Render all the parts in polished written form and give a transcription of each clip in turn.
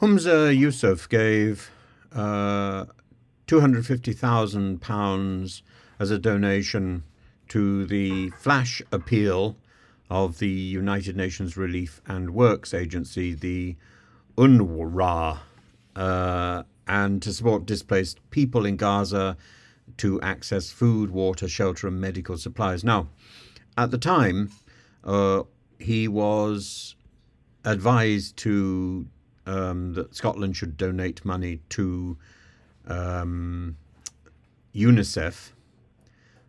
Humza Yousaf gave £250,000 as a donation to the flash appeal of the United Nations Relief and Works Agency, the UNRWA, and to support displaced people in Gaza to access food, water, shelter, and medical supplies. Now, at the time, he was advised to that Scotland should donate money to UNICEF,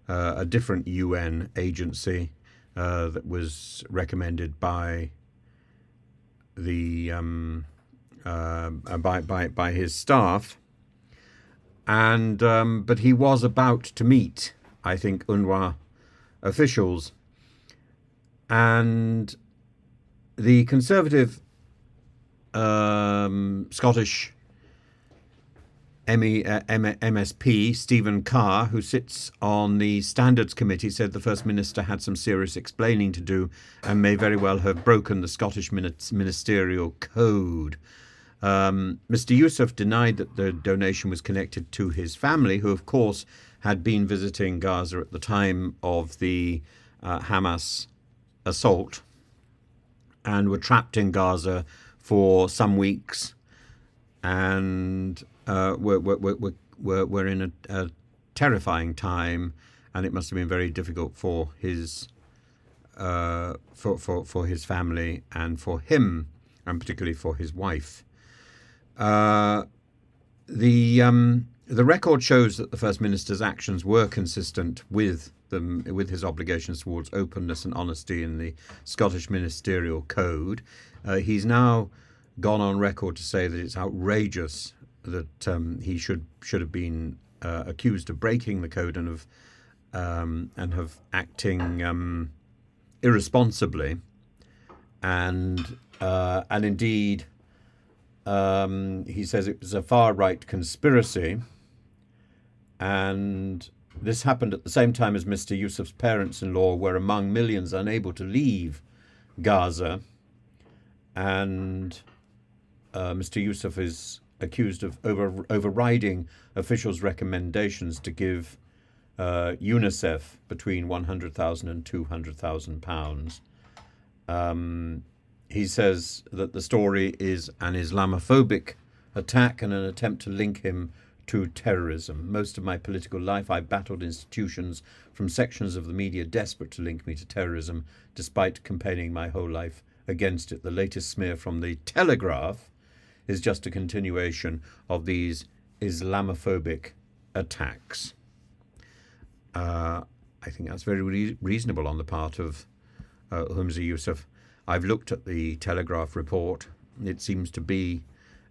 a different UN agency that was recommended by the by his staff, and but he was about to meet, I think, UNRWA officials, and the Conservative Scottish MSP Stephen Carr, who sits on the Standards Committee, said the First Minister had some serious explaining to do and may very well have broken the Scottish ministerial code. Mr. Yousaf denied that the donation was connected to his family, who of course had been visiting Gaza at the time of the Hamas assault and were trapped in Gaza for some weeks, and were in a terrifying time, and it must have been very difficult for his for his family and for him, and particularly for his wife. The record shows that the First Minister's actions were consistent with his obligations towards openness and honesty in the Scottish Ministerial Code. He's now gone on record to say that it's outrageous that he should have been accused of breaking the code and of acting irresponsibly, and indeed he says it was a far right conspiracy, and this happened at the same time as Mr. Yousaf's parents-in-law were among millions unable to leave Gaza, and Mr. Yousaf is accused of overriding officials' recommendations to give UNICEF between £100,000 and £200,000. He says that the story is an Islamophobic attack and an attempt to link him to terrorism. Most of my political life, I battled institutions from sections of the media desperate to link me to terrorism, despite campaigning my whole life against it. The latest smear from the Telegraph is just a continuation of these Islamophobic attacks. I think that's very reasonable on the part of Humza Yousaf. I've looked at the Telegraph report. It seems to be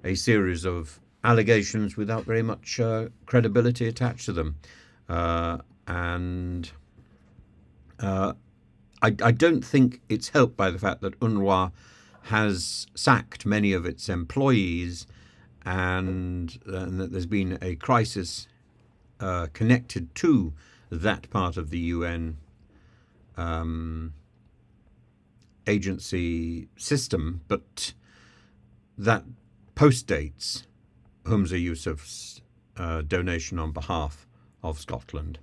a series of allegations without very much credibility attached to them. And I don't think it's helped by the fact that UNRWA has sacked many of its employees, and that there's been a crisis connected to that part of the UN agency system, but that postdates Humza Yousaf's donation on behalf of Scotland.